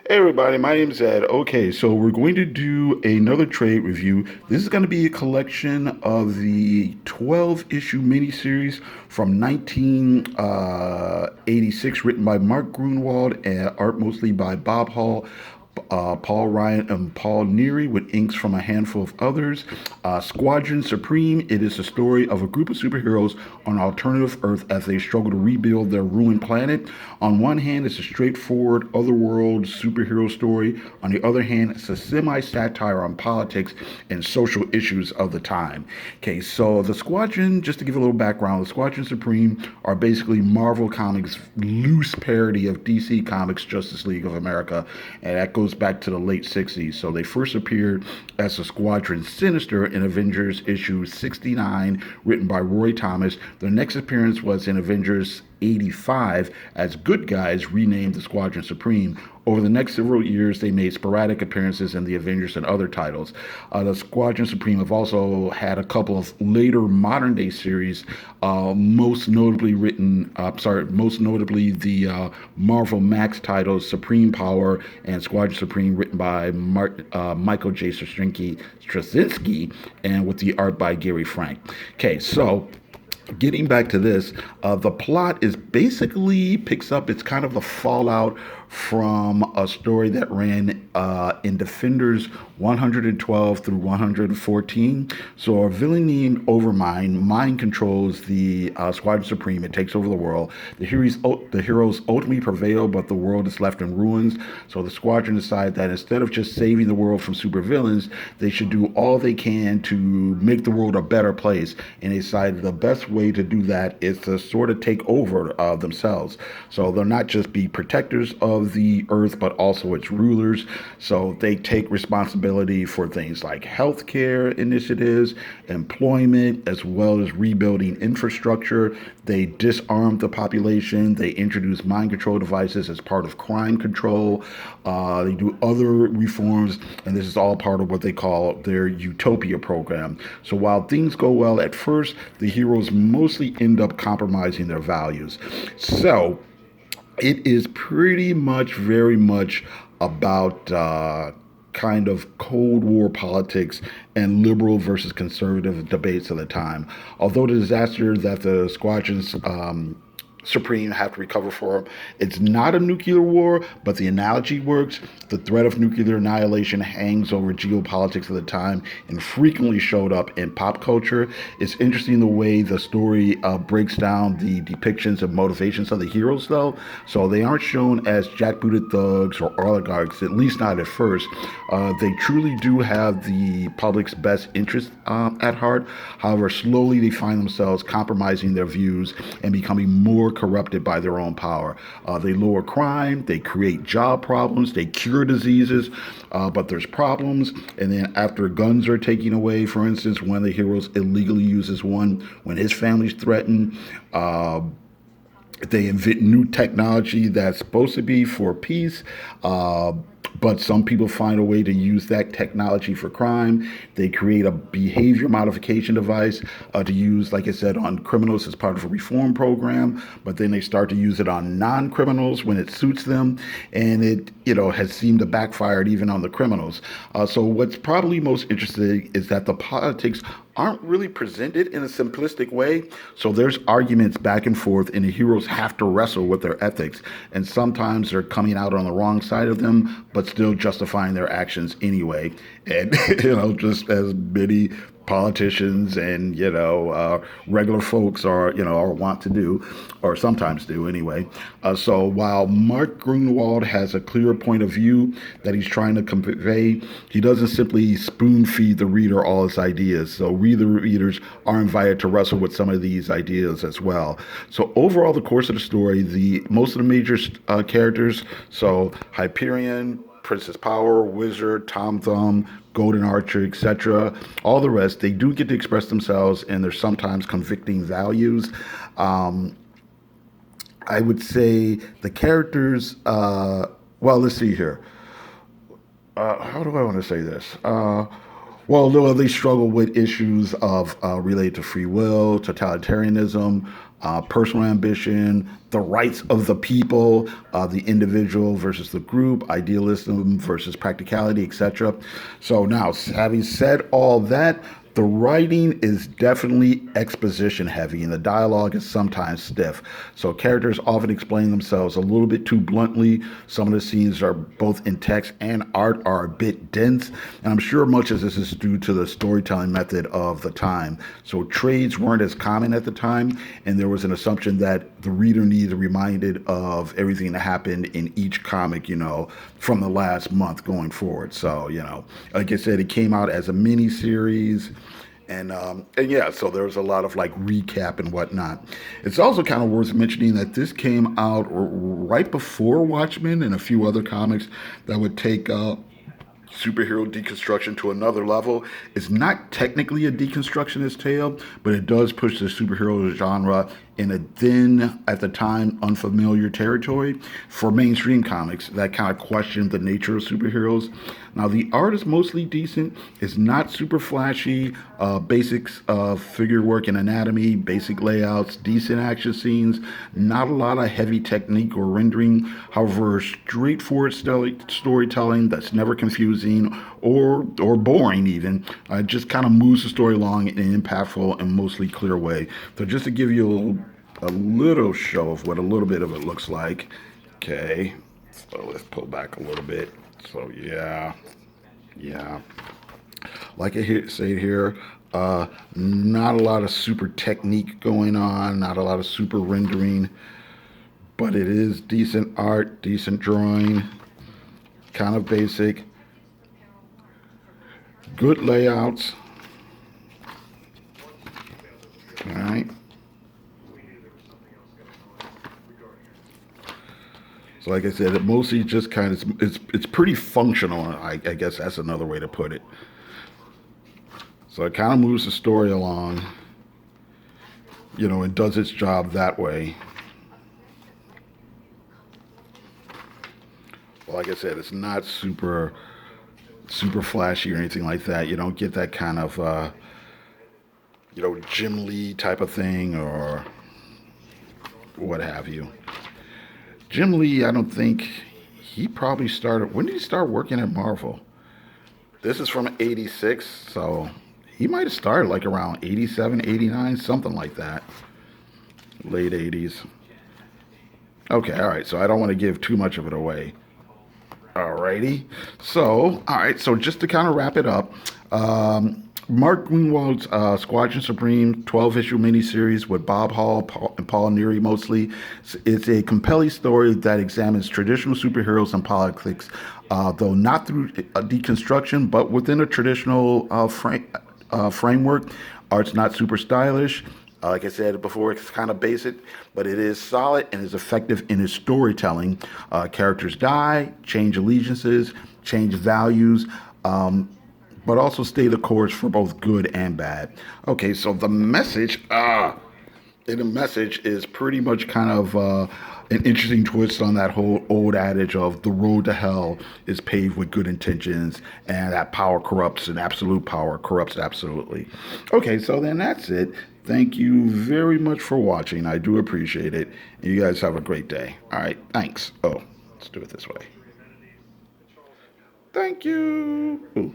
Hey everybody, my name's Ed. Okay, so we're going to do another trade review. This is going to be a collection of the 12 issue miniseries from 1986, written by Mark Grunwald and art mostly by Bob Hall, Paul Ryan, and Paul Neary, with inks from a handful of others. Squadron Supreme. It is the story of a group of superheroes on an alternative Earth as they struggle to rebuild their ruined planet. On one hand, it's a straightforward otherworld superhero story. On the other hand, it's a semi-satire on politics and social issues of the time. Okay, so the Squadron, just to give a little background, the Squadron Supreme are basically Marvel Comics' loose parody of DC Comics' Justice League of America, and that goes back to the late 60s. So they first appeared as the Squadron Sinister in Avengers issue 69, written by Roy Thomas. Their next appearance was in Avengers 85 as good guys renamed the Squadron Supreme. Over the next several years, they made sporadic appearances in the Avengers and other titles. The Squadron Supreme have also had a couple of later modern day series, most notably the Marvel Max titles Supreme Power and Squadron Supreme, written by Michael J. Straczynski, and with the art by Gary Frank. Okay, so getting back to this, the plot is basically picks up. It's kind of the fallout from a story that ran in Defenders 112 through 114. So a villain named Overmind mind controls the Squadron Supreme. It takes over the world. The heroes ultimately prevail, but the world is left in ruins. So the Squadron decide that instead of just saving the world from supervillains, they should do all they can to make the world a better place. And they decided the best way to do that is to sort of take over themselves. So they'll not just be protectors of the earth, but also its rulers. So they take responsibility for things like healthcare initiatives, employment, as well as rebuilding infrastructure. They disarm the population. They introduce mind control devices as part of crime control. They do other reforms, and this is all part of what they call their Utopia program. So while things go well at first, the heroes mostly end up compromising their values. So it is pretty much, very much about kind of Cold War politics and liberal versus conservative debates of the time. Although the disaster that the squadrons Supreme have to recover for. It's not a nuclear war, but the analogy works. The threat of nuclear annihilation hangs over geopolitics at the time and frequently showed up in pop culture. It's interesting the way the story breaks down the depictions and motivations of the heroes, though. So they aren't shown as jackbooted thugs or oligarchs, at least not at first. They truly do have the public's best interest at heart. However, slowly they find themselves compromising their views and becoming more corrupted by their own power. They lower crime, they create job problems, they cure diseases, but there's problems. And then after guns are taken away, for instance, one of the heroes illegally uses one when his family's threatened. They invent new technology that's supposed to be for peace. But some people find a way to use that technology for crime. They create a behavior modification device to use, like I said, on criminals as part of a reform program. But then they start to use it on non-criminals when it suits them, and it, has seemed to backfire even on the criminals. So what's probably most interesting is that the politics aren't really presented in a simplistic way. So there's arguments back and forth, and the heroes have to wrestle with their ethics. And sometimes they're coming out on the wrong side of them, but still justifying their actions anyway. And, just as many politicians and regular folks are wont to do, or sometimes do anyway. So while Mark Grunwald has a clear point of view that he's trying to convey, he doesn't simply spoon feed the reader all his ideas. So readers are invited to wrestle with some of these ideas as well. So overall, the course of the story, the most of the major characters, so Hyperion, Princess Power, Wizard, Tom Thumb, Golden Archer, etc. All the rest, they do get to express themselves and their sometimes convicting values. I would say the characters, let's see here. How do I want to say this? Well, they struggle with issues of related to free will, totalitarianism, personal ambition, the rights of the people, the individual versus the group, idealism versus practicality, etc. So now, having said all that, the writing is definitely exposition heavy, and the dialogue is sometimes stiff. So characters often explain themselves a little bit too bluntly. Some of the scenes are both in text and art are a bit dense, and I'm sure much of this is due to the storytelling method of the time. So trades weren't as common at the time, and there was an assumption that the reader needed reminded of everything that happened in each comic, from the last month going forward. So, like I said, it came out as a mini series. And yeah, so there's a lot of like recap and whatnot. It's also kind of worth mentioning that this came out right before Watchmen and a few other comics that would take superhero deconstruction to another level. It's not technically a deconstructionist tale, but it does push the superhero genre in a then, at the time, unfamiliar territory for mainstream comics that kind of questioned the nature of superheroes. Now, the art is mostly decent. It's not super flashy. Basics of figure work and anatomy, basic layouts, decent action scenes, not a lot of heavy technique or rendering. However, straightforward storytelling that's never confusing or boring even. Just kind of moves the story along in an impactful and mostly clear way. So just to give you a little show of what a little bit of it looks like. Okay, so let's pull back a little bit. So yeah. Like I say here, not a lot of super technique going on, not a lot of super rendering, but it is decent art, decent drawing, kind of basic, good layouts. All right. So, like I said, it mostly just kind of it's pretty functional. I guess that's another way to put it. So it kind of moves the story along, and does its job that way. Well, like I said, it's not super flashy or anything like that. You don't get that kind of Jim Lee type of thing or what have you. Jim Lee, I don't think he probably started. When did he start working at Marvel? This is from '86, so he might have started like around '87, '89, something like that. Late '80s. Okay, all right, so I don't want to give too much of it away. Alrighty. So, all right, so just to kind of wrap it up, Mark Greenwald's Squadron Supreme 12-issue miniseries with Bob Hall and Paul Neary mostly. It's a compelling story that examines traditional superheroes and politics, though not through a deconstruction, but within a traditional framework. Art's not super stylish. Like I said before, it's kind of basic, but it is solid and is effective in its storytelling. Characters die, change allegiances, change values, but also stay the course for both good and bad. Okay, so the message, the message is pretty much kind of an interesting twist on that whole old adage of the road to hell is paved with good intentions and that power corrupts and absolute power corrupts absolutely. Okay, so then that's it. Thank you very much for watching. I do appreciate it. You guys have a great day. All right, thanks. Oh, let's do it this way. Thank you. Ooh.